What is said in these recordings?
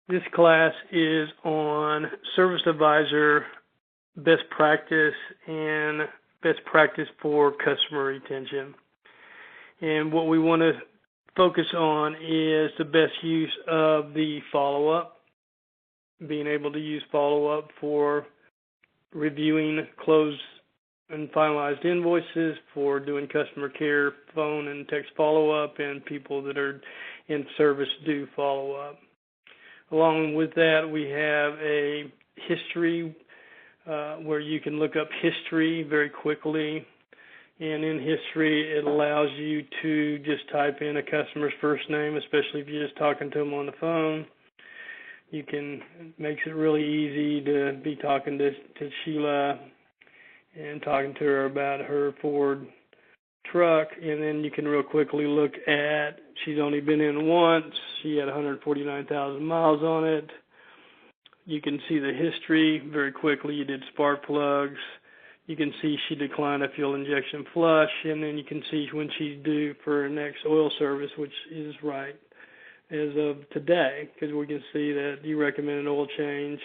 This class is on Service Advisor best practice and best practice for customer retention. And what we want to focus on is the best use of the follow-up, being able to use follow-up for reviewing closed and finalized invoices, for doing customer care phone and text follow-up, and people that are in service do follow-up. Along with that, we have a history where you can look up history very quickly. And in history, it allows you to just type in a customer's first name, especially if you're just talking to them on the phone. Makes it really easy to be talking to Sheila and talking to her about her Ford truck, and then you can real quickly look at, she's only been in once, she had 149,000 miles on it. You can see the history very quickly. You did spark plugs. You can see she declined a fuel injection flush, and then you can see when she's due for her next oil service, which is right as of today, because we can see that you recommend an oil change,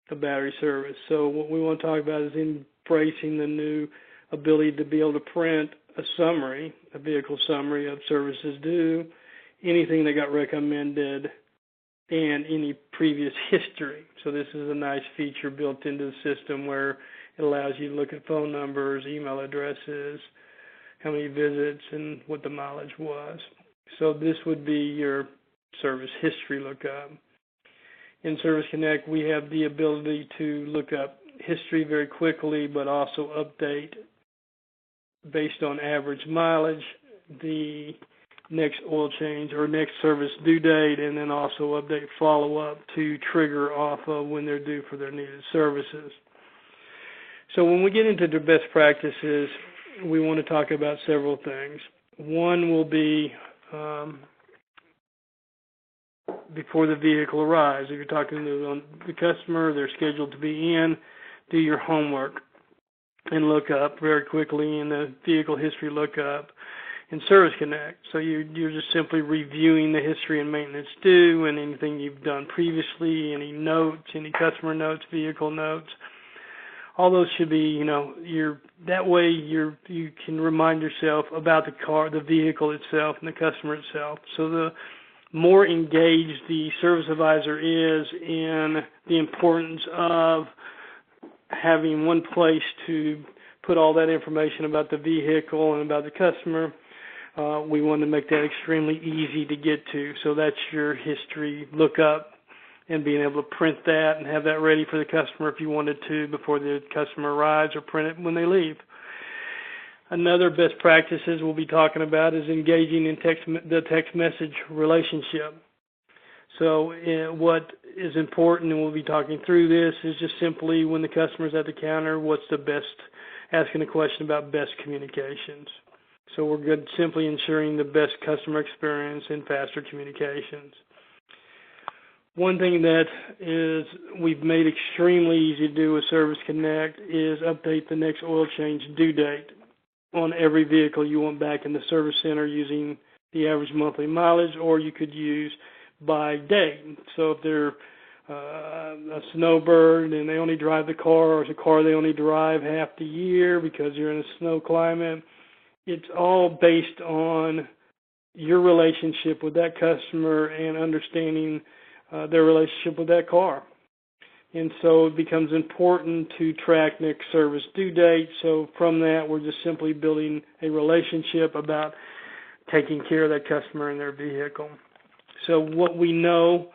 a battery service. So what we want to talk about is embracing the new ability to be able to print a summary, a vehicle summary of services due, anything that got recommended, and any previous history. So this is a nice feature built into the system where it allows you to look at phone numbers, email addresses, how many visits, and what the mileage was. So this would be your service history lookup. In Service Connect, we have the ability to look up history very quickly, but also update based on average mileage, the next oil change or next service due date, and then also update follow-up to trigger off of when they're due for their needed services. So when we get into the best practices, we want to talk about several things. One will be before the vehicle arrives. If you're talking to the customer, they're scheduled to be in, do your homework and look up very quickly in the vehicle history lookup in Service Connect. So you're just simply reviewing the history and maintenance due and anything you've done previously, any notes, any customer notes, vehicle notes. All those should be, that way you can remind yourself about the car, the vehicle itself, and the customer itself. So the more engaged the service advisor is in the importance of having one place to put all that information about the vehicle and about the customer, we want to make that extremely easy to get to. So that's your history lookup, and being able to print that and have that ready for the customer if you wanted to before the customer arrives, or print it when they leave. Another best practices we'll be talking about is engaging in the text message relationship. So what is important, and we'll be talking through this, is just simply when the customer's at the counter, what's the best, asking a question about best communications. So we're good, simply ensuring the best customer experience and faster communications. One thing that we've made extremely easy to do with Service Connect is update the next oil change due date on every vehicle you want back in the service center using the average monthly mileage, or you could use by date. So if they're a snowbird and they only drive the car, or it's a car they only drive half the year because you're in a snow climate, it's all based on your relationship with that customer and understanding their relationship with that car. And so it becomes important to track next service due date. So from that, we're just simply building a relationship about taking care of that customer and their vehicle. So what we know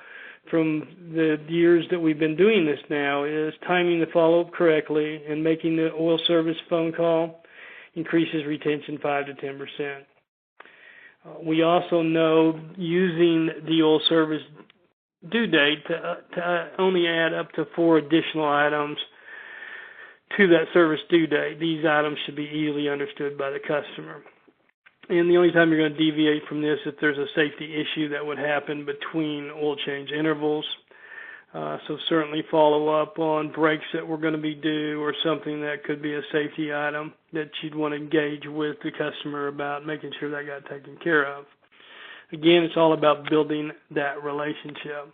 from the years that we've been doing this now is timing the follow-up correctly and making the oil service phone call increases retention 5 to 10%. We also know using the oil service due date to only add up to 4 additional items to that service due date. These items should be easily understood by the customer. And the only time you're going to deviate from this is if there's a safety issue that would happen between oil change intervals. So certainly follow up on brakes that were going to be due, or something that could be a safety item that you'd want to engage with the customer about, making sure that got taken care of. Again, it's all about building that relationship.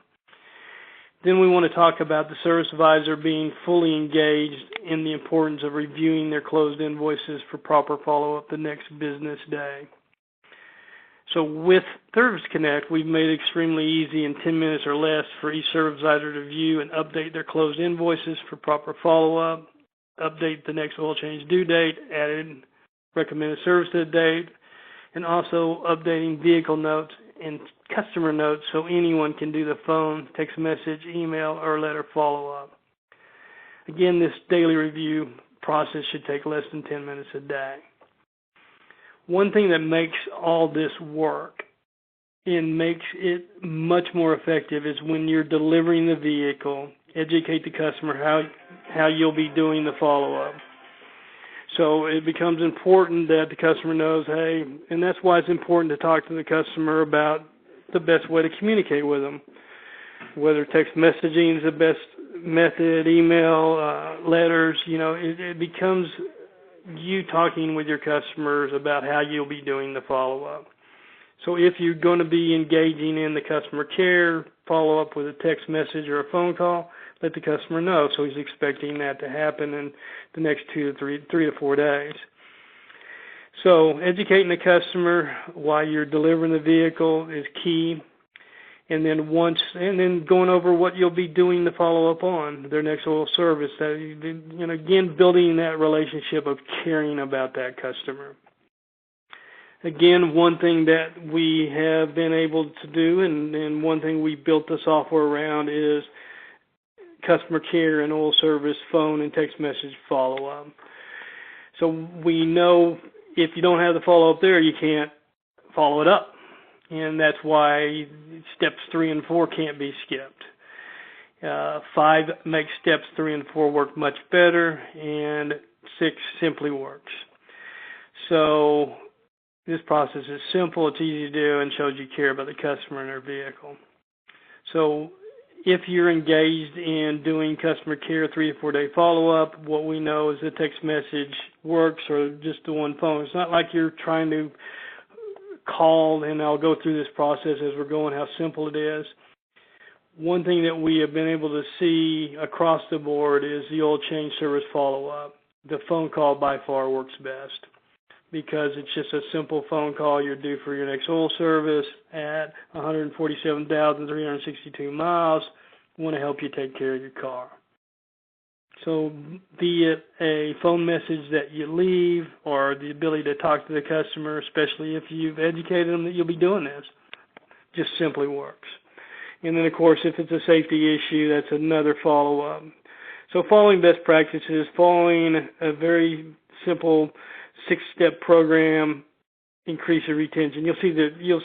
Then we want to talk about the service advisor being fully engaged in the importance of reviewing their closed invoices for proper follow-up the next business day. So with Service Connect, we've made it extremely easy in 10 minutes or less for each service advisor to view and update their closed invoices for proper follow-up, update the next oil change due date, added recommended service to the date, and also updating vehicle notes and customer notes so anyone can do the phone, text message, email, or letter follow-up. Again, this daily review process should take less than 10 minutes a day. One thing that makes all this work and makes it much more effective is when you're delivering the vehicle, educate the customer how you'll be doing the follow-up. So it becomes important that the customer knows, hey, and that's why it's important to talk to the customer about the best way to communicate with them, whether text messaging is the best method, email, letters. It becomes you talking with your customers about how you'll be doing the follow-up. So if you're going to be engaging in the customer care, follow up with a text message or a phone call, let the customer know so he's expecting that to happen in the next 3 to 4 days. So educating the customer while you're delivering the vehicle is key. And then going over what you'll be doing the follow-up on, their next oil service. Again, building that relationship of caring about that customer. Again, one thing that we have been able to do, and one thing we built the software around, is customer care and oil service phone and text message follow-up. So we know if you don't have the follow-up there, you can't follow it up. And that's why steps 3 and 4 can't be skipped. 5 makes steps 3 and 4 work much better, and 6 simply works. So this process is simple, it's easy to do, and shows you care about the customer and their vehicle. So if you're engaged in doing customer care 3 to 4 day follow-up, what we know is the text message works or just the one phone. It's not like you're trying to call, and I'll go through this process as we're going, how simple it is. One thing that we have been able to see across the board is the oil change service follow-up. The phone call by far works best because it's just a simple phone call. You're due for your next oil service at 147,362 miles. We want to help you take care of your car. So be it a phone message that you leave or the ability to talk to the customer, especially if you've educated them that you'll be doing this, just simply works. And then, of course, if it's a safety issue, that's another follow-up. So following best practices, following a very simple 6-step program, increase your retention. You'll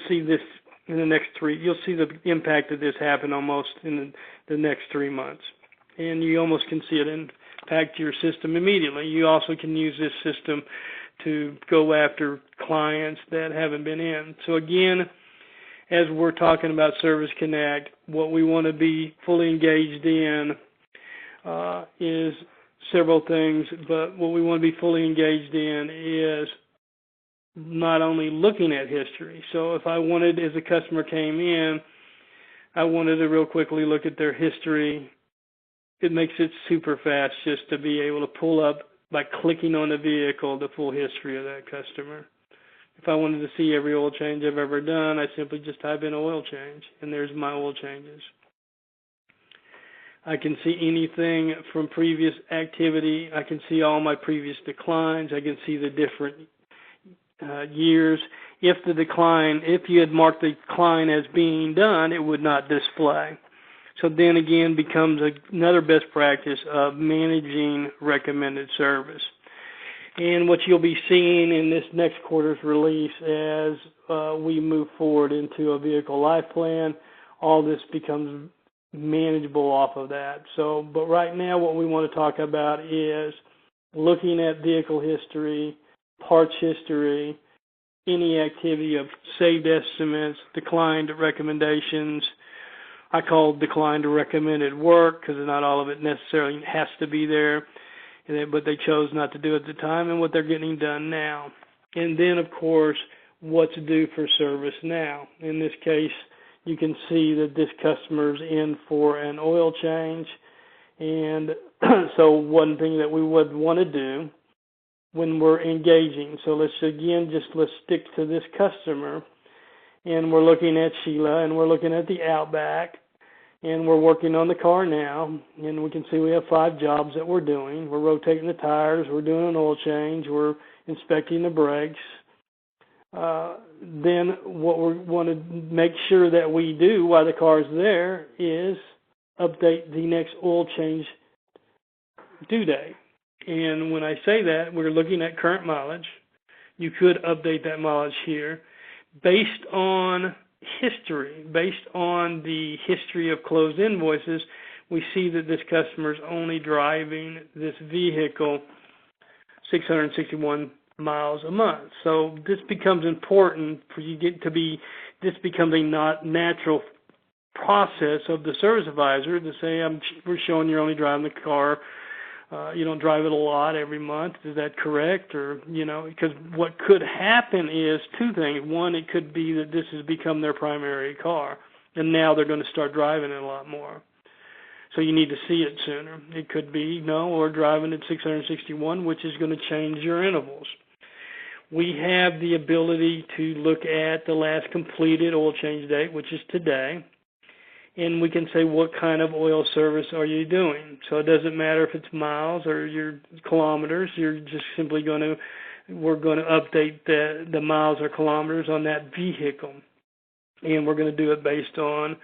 see this in the next 3. You'll see the impact of this happen almost in the next 3 months. And you almost can see it impact your system immediately. You also can use this system to go after clients that haven't been in. So again, as we're talking about Service Connect, what we want to be fully engaged in is several things, but what we want to be fully engaged in is not only looking at history. So if I wanted, as a customer came in, I wanted to real quickly look at their history. It makes it super fast just to be able to pull up by clicking on the vehicle the full history of that customer. If I wanted to see every oil change I've ever done, I simply just type in oil change, and there's my oil changes. I can see anything from previous activity. I can see all my previous declines. I can see the different years. If you had marked the decline as being done, it would not display. So then again becomes another best practice of managing recommended service. And what you'll be seeing in this next quarter's release as we move forward into a vehicle life plan, all this becomes manageable off of that. So, but right now what we want to talk about is looking at vehicle history, parts history, any activity of saved estimates, declined recommendations. I call declined recommended work because not all of it necessarily has to be there, but they chose not to do it at the time, and what they're getting done now. And then, of course, what's due for service now. In this case, you can see that this customer's in for an oil change. And so one thing that we would want to do when we're engaging, so let's stick to this customer, and we're looking at Sheila, and we're looking at the Outback, and we're working on the car now, and we can see we have 5 jobs that we're doing. We're rotating the tires, we're doing an oil change, we're inspecting the brakes. Then what we want to make sure that we do while the car is there is update the next oil change due date. And when I say that, we're looking at current mileage. You could update that mileage here based on history. Based on the history of closed invoices, we see that this customer is only driving this vehicle 661 miles a month. So this becomes important for you this becomes a not natural process of the service advisor to say, we're showing you're only driving the car, you don't drive it a lot every month. Is that correct? Or, because what could happen is 2 things. One, it could be that this has become their primary car, and now they're going to start driving it a lot more. So you need to see it sooner. It could be, no, we're driving at 661, which is going to change your intervals. We have the ability to look at the last completed oil change date, which is today, and we can say, what kind of oil service are you doing? So it doesn't matter if it's miles or your kilometers. You're just simply we're going to update the miles or kilometers on that vehicle, and we're going to do it based on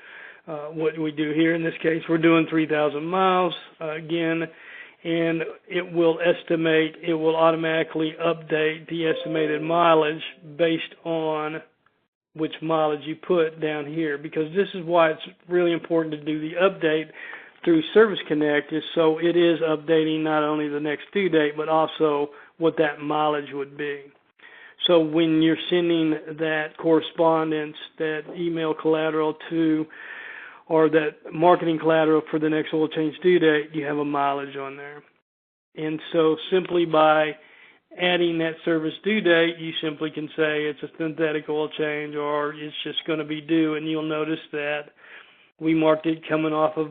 what we do here. In this case, we're doing 3,000 miles again, and it will automatically update the estimated mileage based on which mileage you put down here, because this is why it's really important to do the update through Service Connect, is so it is updating not only the next due date, but also what that mileage would be. So when you're sending that correspondence, that email collateral or that marketing collateral for the next oil change due date, you have a mileage on there. And so simply by adding that service due date, you simply can say it's a synthetic oil change or it's just going to be due, and you'll notice that we marked it coming off of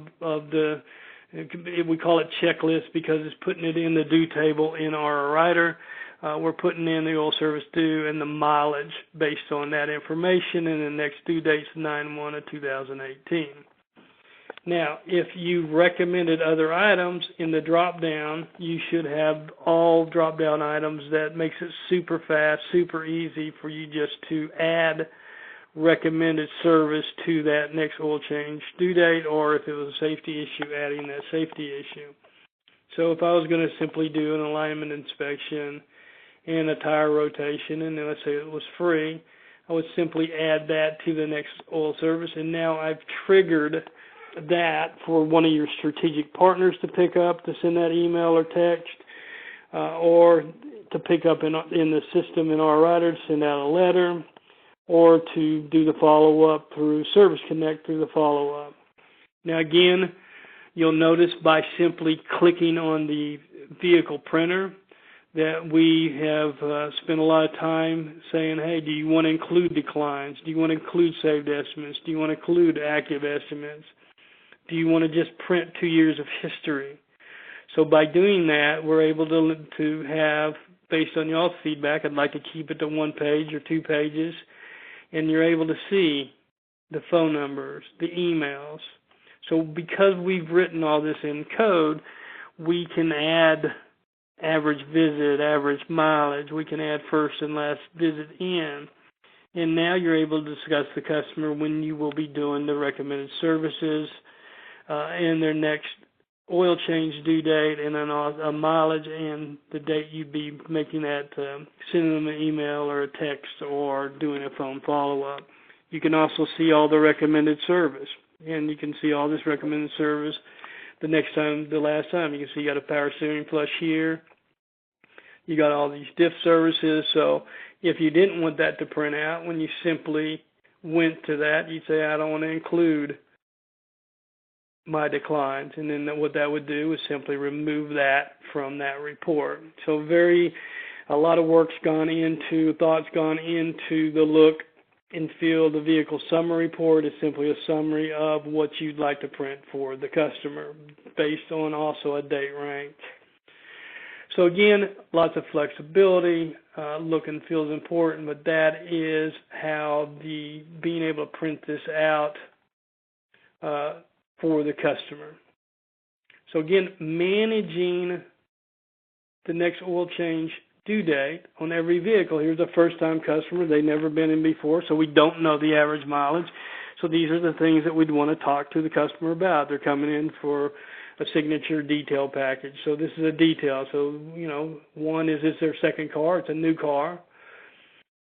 we call it checklist because it's putting it in the due table in our writer. We're putting in the oil service due and the mileage based on that information, and the next due date's 9/1/2018. Now, if you recommended other items in the drop-down, you should have all drop-down items. That makes it super fast, super easy for you just to add recommended service to that next oil change due date, or if it was a safety issue, adding that safety issue. So if I was going to simply do an alignment inspection and a tire rotation, and then let's say it was free, I would simply add that to the next oil service, and now I've triggered that for one of your strategic partners to pick up, to send that email or text, or to pick up in the system in our writer to send out a letter, or to do the follow-up through Service Connect through the follow-up. Now again, you'll notice by simply clicking on the vehicle printer that we have spent a lot of time saying, hey, do you want to include declines? Do you want to include saved estimates? Do you want to include active estimates? Do you want to just print 2 years of history? So by doing that, we're able to have, based on y'all's feedback, I'd like to keep it to 1 page or 2 pages, and you're able to see the phone numbers, the emails. So because we've written all this in code, we can add average visit, average mileage. We can add first and last visit in. And now you're able to discuss the customer when you will be doing the recommended services, and their next oil change due date, and then a mileage and the date you'd be making that, sending them an email or a text or doing a phone follow-up. You can also see all the recommended service, and you can see all this recommended service the last time. You can see you got a power steering flush here. You got all these diff services. So if you didn't want that to print out, when you simply went to that, you'd say, I don't want to include my declines, and then what that would do is simply remove that from that report. So a lot of work's gone into, thought's gone into the look and fill the vehicle summary report is simply a summary of what you'd like to print for the customer based on also a date range. So again, lots of flexibility. Look and feel is important, but that is how being able to print this out for the customer. So again, managing the next oil change due date on every vehicle. Here's a first-time customer. They've never been in before, so we don't know the average mileage. So these are the things that we'd want to talk to the customer about. They're coming in for a signature detail package. So this is a detail. So, one is their second car. It's a new car.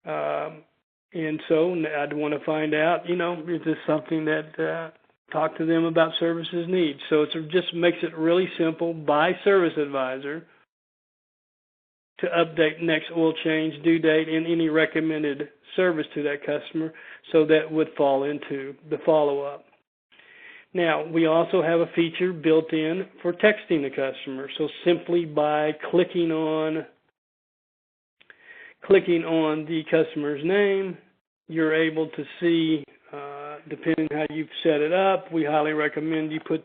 And so I'd want to find out, is this something that talk to them about services needs. So it just makes it really simple by Service Advisor to update next oil change due date and any recommended service to that customer, so that would fall into the follow-up. Now, we also have a feature built in for texting the customer. So simply by clicking on the customer's name, you're able to see, depending on how you've set it up, we highly recommend you put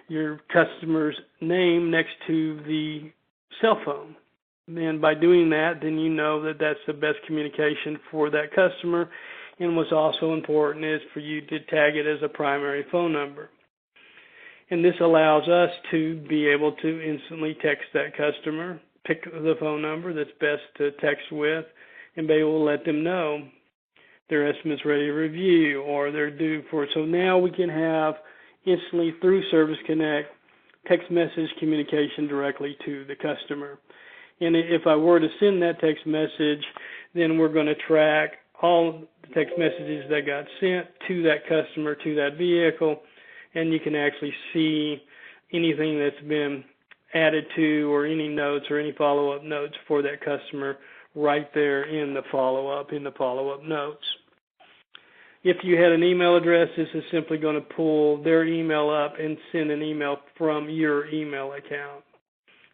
your customer's name next to the cell phone. And by doing that, then you know that that's the best communication for that customer. And what's also important is for you to tag it as a primary phone number. And this allows us to be able to instantly text that customer, pick the phone number that's best to text with, and be able to let them know their estimate's ready to review or they're due for it. So now we can have instantly through Service Connect text message communication directly to the customer. And if I were to send that text message, then we're going to track all the text messages that got sent to that customer, to that vehicle, and you can actually see anything that's been added to or any notes or any follow-up notes for that customer right there in the follow-up notes. If you had an email address, this is simply going to pull their email up and send an email from your email account.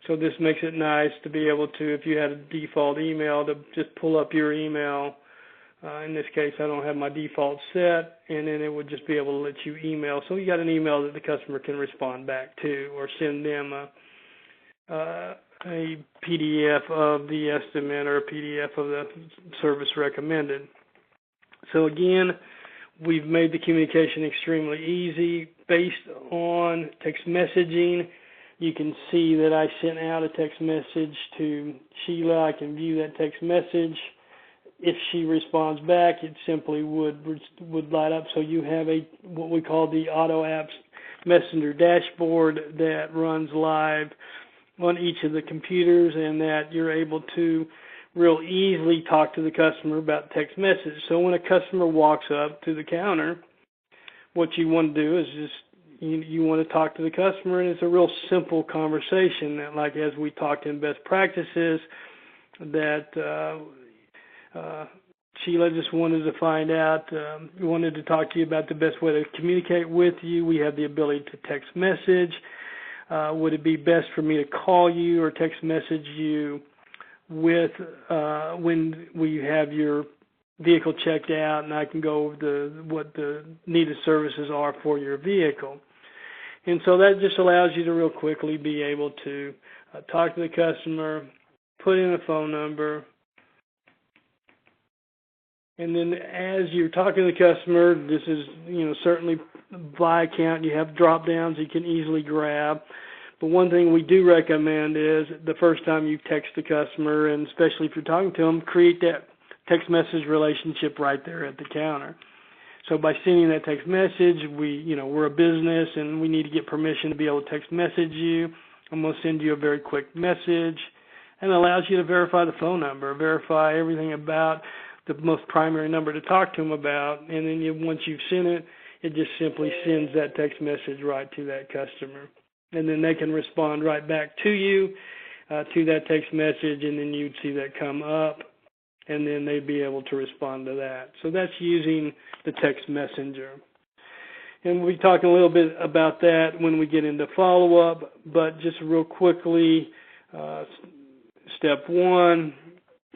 So this makes it nice to be able to, if you had a default email, to just pull up your email. In this case, I don't have my default set, and then it would just be able to let you email. So you got an email that the customer can respond back to, or send them a PDF of the estimate or a PDF of the service recommended. So again, we've made the communication extremely easy based on text messaging. You can see that I sent out a text message to Sheila. I can view that text message. If she responds back, it simply would light up. So you have what we call the Auto Apps Messenger dashboard that runs live on each of the computers, and that you're able to real easily talk to the customer about text message. So when a customer walks up to the counter, what you want to do is just you want to talk to the customer, and it's a real simple conversation that, like as we talked in best practices, that Sheila just wanted to find out, wanted to talk to you about the best way to communicate with you. We have the ability to text message. Would it be best for me to call you or text message you with when we have your vehicle checked out, and I can go over what the needed services are for your vehicle? And so that just allows you to real quickly be able to talk to the customer, put in a phone number, and then as you're talking to the customer, this is, certainly by account, you have drop downs you can easily grab. But one thing we do recommend is the first time you text the customer, and especially if you're talking to them, create that text message relationship right there at the counter. So by sending that text message, we're a business and we need to get permission to be able to text message you. I'm going to send you a very quick message, and it allows you to verify the phone number, verify everything about the most primary number to talk to them about, and then once you've sent it, it just simply sends that text message right to that customer. And then they can respond right back to you, to that text message, and then you'd see that come up, and then they'd be able to respond to that. So that's using the text messenger. And we'll be talking a little bit about that when we get into follow-up, but just real quickly, step one,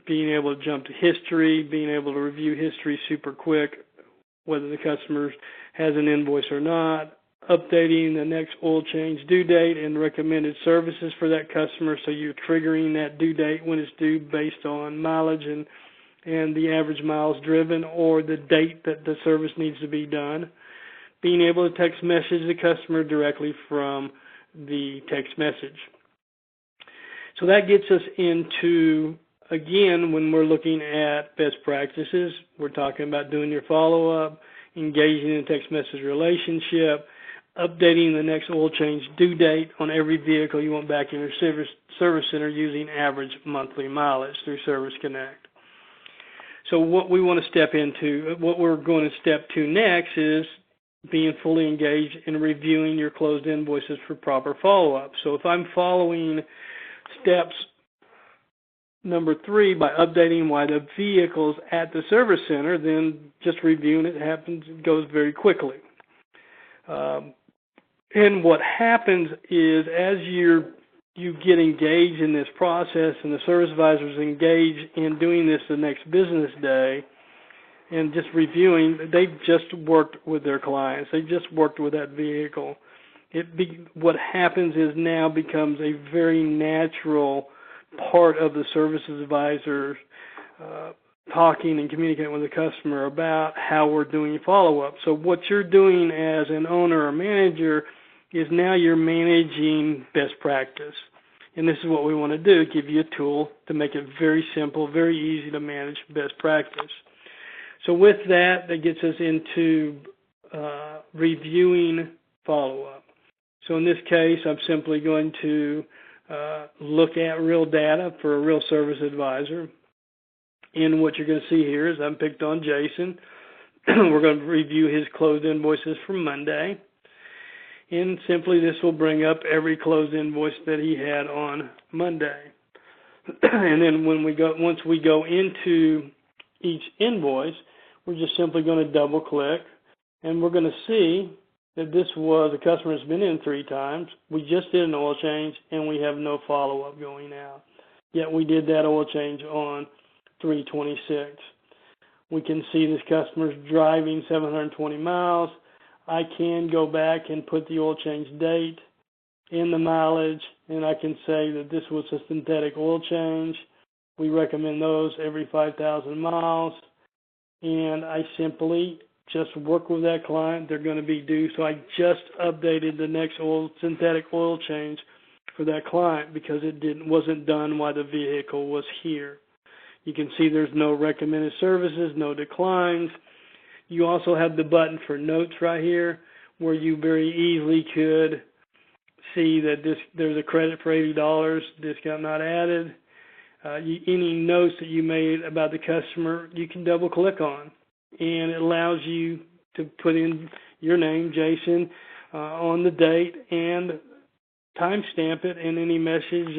being able to jump to history, being able to review history super quick, whether the customer has an invoice or not, updating the next oil change due date and recommended services for that customer, so you're triggering that due date when it's due based on mileage and the average miles driven or the date that the service needs to be done. Being able to text message the customer directly from the text message. So that gets us into, again, when we're looking at best practices, we're talking about doing your follow-up, engaging in a text message relationship, updating the next oil change due date on every vehicle you want back in your service center using average monthly mileage through Service Connect. So what we want to step into, what we're going to step to next is being fully engaged in reviewing your closed invoices for proper follow-up. So if I'm following steps number 3 by updating why the vehicle's at the service center, then just reviewing it goes very quickly. And what happens is as you get engaged in this process and the service advisors engage in doing this the next business day and just reviewing, they've just worked with their clients. They just worked with that vehicle. What happens is now becomes a very natural part of the services advisors talking and communicating with the customer about how we're doing follow-up. So what you're doing as an owner or manager is now you're managing best practice. And this is what we want to do, give you a tool to make it very simple, very easy to manage best practice. So with that, that gets us into reviewing follow-up. So in this case, I'm simply going to look at real data for a real service advisor. And what you're going to see here is I'm picked on Jason. We're going to review his closed invoices for Monday. And simply this will bring up every closed invoice that he had on Monday. And then once we go into each invoice, we're just simply going to double click and we're going to see that this was a customer that's been in 3 times. We just did an oil change and we have no follow-up going out. Yet we did that oil change on 3/26. We can see this customer's driving 720 miles. I can go back and put the oil change date in the mileage, and I can say that this was a synthetic oil change. We recommend those every 5,000 miles, and I simply just work with that client. They're going to be due, so I just updated the next synthetic oil change for that client because it wasn't done while the vehicle was here. You can see there's no recommended services, no declines. You also have the button for notes right here where you very easily could see that there's a credit for $80, discount not added. Any notes that you made about the customer, you can double click on, and it allows you to put in your name, Jason, on the date and timestamp it in any message,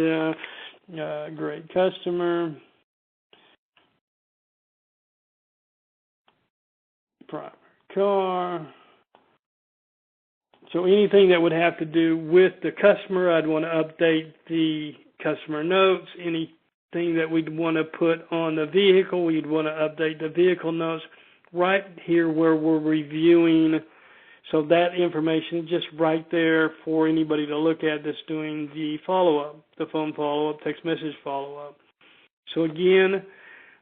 great customer, primary car. So anything that would have to do with the customer, I'd want to update the customer notes. Anything that we'd want to put on the vehicle, we'd want to update the vehicle notes right here where we're reviewing. So that information is just right there for anybody to look at that's doing the follow-up, the phone follow-up, text message follow-up. So again,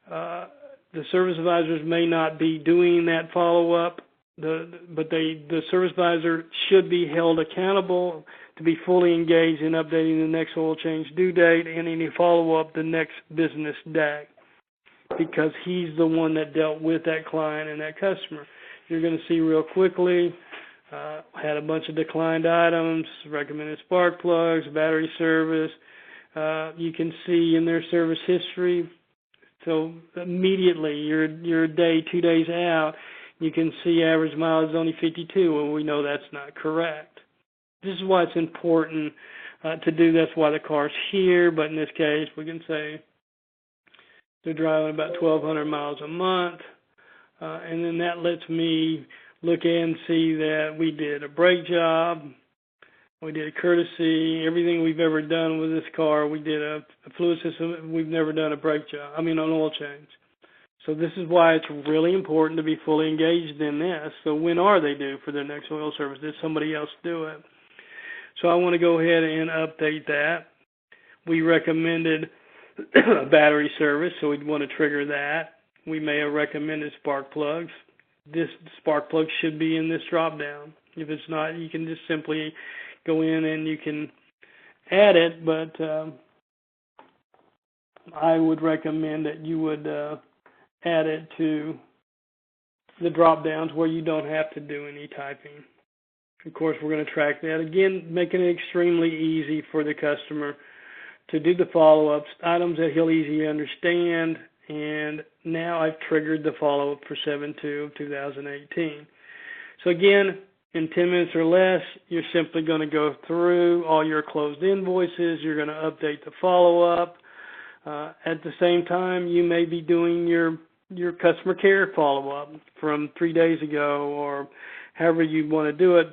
the service advisors may not be doing that follow-up, but the service advisor should be held accountable to be fully engaged in updating the next oil change due date and any follow-up the next business day, because he's the one that dealt with that client and that customer. You're going to see real quickly, had a bunch of declined items, recommended spark plugs, battery service. You can see in their service history. So immediately, you're a day, 2 days out, you can see average mileage is only 52. Well, we know that's not correct. This is why it's important to do. That's why the car's here. But in this case, we can say they're driving about 1,200 miles a month. And then that lets me look in and see that we did a brake job. We did a courtesy, everything we've ever done with this car. We did a fluid system. We've never done a brake job, an oil change. So this is why it's really important to be fully engaged in this. So when are they due for their next oil service? Did somebody else do it? So I want to go ahead and update that. We recommended a battery service, so we'd want to trigger that. We may have recommended spark plugs. This spark plug should be in this drop down. If it's not, you can just simply go in and you can add it, but I would recommend that you would add it to the drop downs where you don't have to do any typing. Of course, we're going to track that. Again, making it extremely easy for the customer to do the follow-ups, items that he'll easily understand, and now I've triggered the follow-up for 7/2/2018. So again, in 10 minutes or less, you're simply going to go through all your closed invoices. You're going to update the follow-up. At the same time, you may be doing your customer care follow-up from 3 days ago or however you want to do it.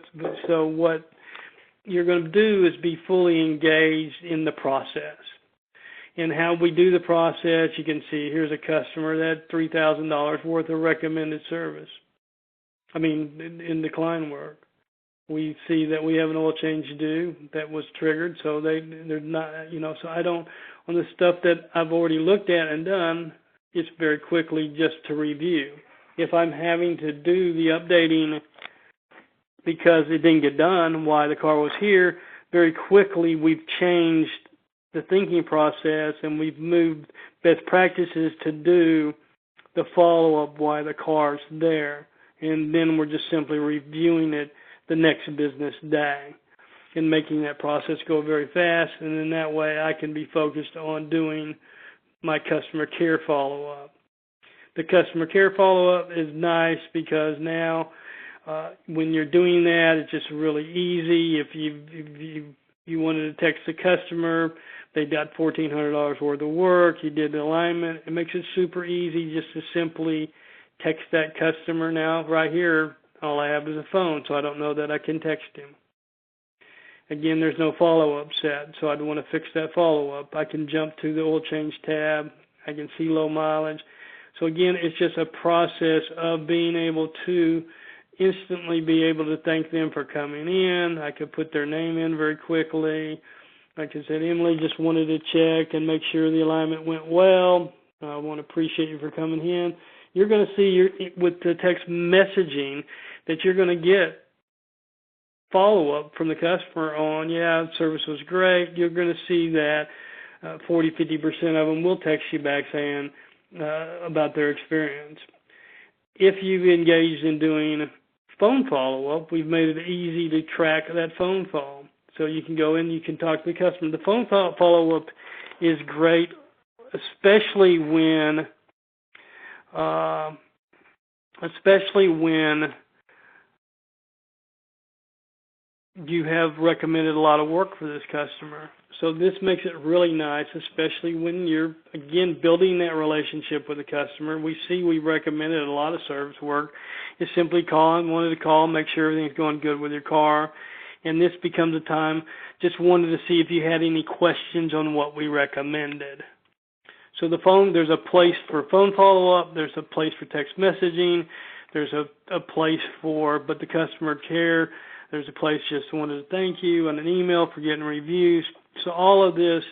So what you're going to do is be fully engaged in the process. And how we do the process, you can see here's a customer that $3,000 worth of recommended service. In decline work. We see that we have an oil change due that was triggered, so they're not, so I don't, on the stuff that I've already looked at and done, it's very quickly just to review. If I'm having to do the updating because it didn't get done while the car was here, very quickly we've changed the thinking process and we've moved best practices to do the follow-up while the car's there. And then we're just simply reviewing it the next business day and making that process go very fast. And then that way I can be focused on doing my customer care follow-up. The customer care follow-up is nice because now when you're doing that, it's just really easy. If you wanted to text the customer, they got $1,400 worth of work, you did the alignment, it makes it super easy just to simply text that customer. Now, right here, all I have is a phone, so I don't know that I can text him. Again, there's no follow-up set, so I'd want to fix that follow-up. I can jump to the oil change tab. I can see low mileage. So again, it's just a process of being able to instantly be able to thank them for coming in. I could put their name in very quickly. I could say, Emily just wanted to check and make sure the alignment went well. I want to appreciate you for coming in. You're going to see with the text messaging that you're going to get follow-up from the customer on, yeah, service was great. You're going to see that 40-50% of them will text you back saying about their experience. If you've engaged in doing phone follow-up, we've made it easy to track that phone call. So you can go in, you can talk to the customer. The phone follow-up is great, especially when you have recommended a lot of work for this customer. So this makes it really nice, especially when you're, again, building that relationship with the customer. We recommended a lot of service work. It's simply wanted to call, make sure everything's going good with your car. And this becomes a time, just wanted to see if you had any questions on what we recommended. So the phone, there's a place for phone follow-up, there's a place for text messaging, there's a place for, but the customer care, there's a place just wanted to thank you, and an email for getting reviews. So all of this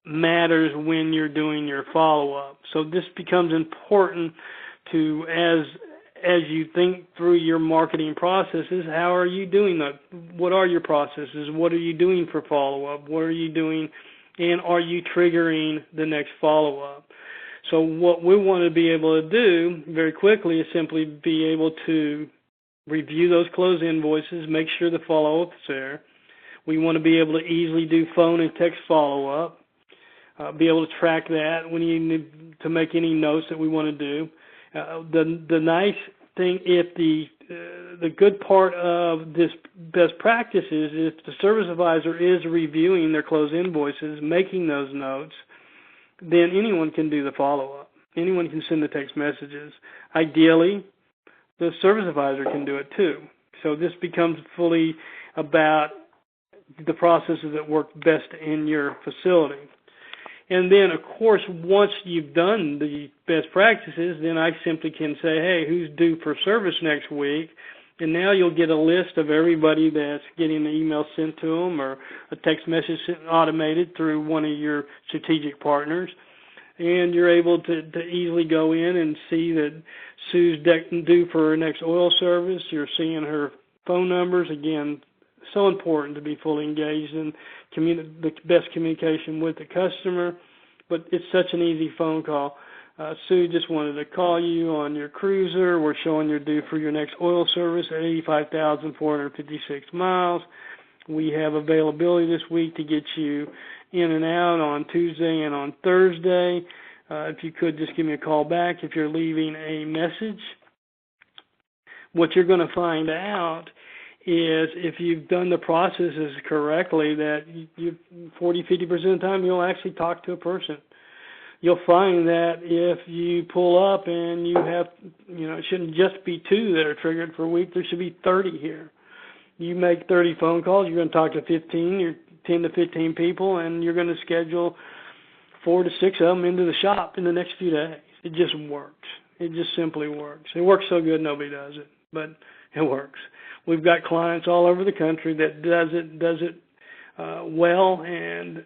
matters when you're doing your follow-up. So this becomes important to, as you think through your marketing processes, how are you doing that? What are your processes? What are you doing for follow-up? What are you doing? And are you triggering the next follow-up? So what we want to be able to do very quickly is simply be able to review those closed invoices, make sure the follow-up is there. We want to be able to easily do phone and text follow-up, be able to track that when you need to make any notes that we want to do. The nice thing, if the good part of this best practice is if the service advisor is reviewing their closed invoices, making those notes, then anyone can do the follow-up. Anyone can send the text messages. Ideally, the service advisor can do it too. So this becomes fully about the processes that work best in your facility. And then, of course, once you've done the best practices, then I simply can say, hey, who's due for service next week? And now you'll get a list of everybody that's getting an email sent to them or a text message sent automated through one of your strategic partners. And you're able to easily go in and see that Sue's due for her next oil service. You're seeing her phone numbers. Again, so important to be fully engaged in the best communication with the customer. But it's such an easy phone call. Sue just wanted to call you on your cruiser. We're showing you're due for your next oil service at 85,456 miles. We have availability this week to get you in and out on Tuesday and on Thursday. If you could just give me a call back if you're leaving a message. What you're going to find out is if you've done the processes correctly, that you 40-50% of the time you'll actually talk to a person. You'll find that if you pull up and you have, it shouldn't just be 2 that are triggered for a week. There should be 30 here. You make 30 phone calls, you're going to talk to 15, you're 10 to 15 people, and you're going to schedule 4 to 6 of them into the shop in the next few days. It just works. It just simply works. It works so good nobody does it, but it works. We've got clients all over the country that does it well, and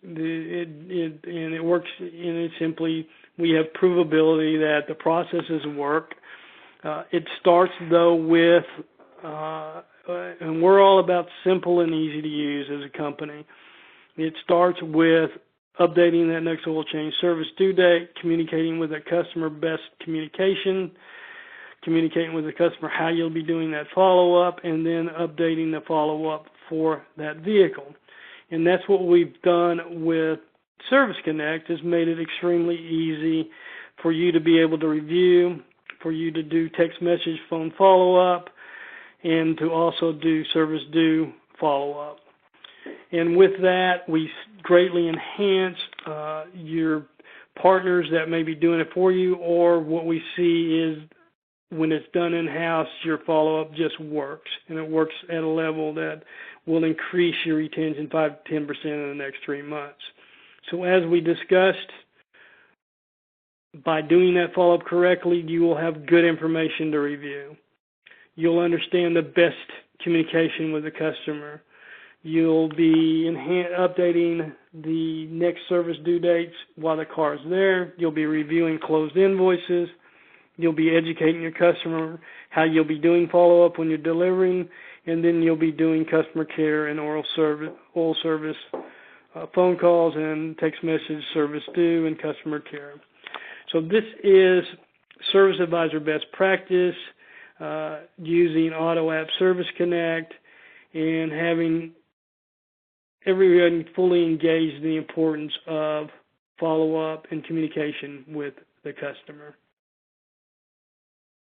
it works. And it simply, we have provability that the processes work. It starts though with, and we're all about simple and easy to use as a company. It starts with updating that next oil change service due date, communicating with the customer best communication, communicating with the customer how you'll be doing that follow-up, and then updating the follow-up for that vehicle. And that's what we've done with Service Connect, has made it extremely easy for you to be able to review, for you to do text message, phone follow-up, and to also do service due follow-up. And with that, we greatly enhance your partners that may be doing it for you, or what we see is when it's done in-house, your follow-up just works, and it works at a level that will increase your retention 5 to 10% in the next 3 months. So as we discussed, by doing that follow-up correctly, you will have good information to review. You'll understand the best communication with the customer. You'll be updating the next service due dates while the car is there. You'll be reviewing closed invoices. You'll be educating your customer how you'll be doing follow-up when you're delivering, and then you'll be doing customer care and oil service phone calls and text message service due and customer care. So this is Service Advisor best practice, using Auto App Service Connect and having everyone fully engaged in the importance of follow-up and communication with the customer.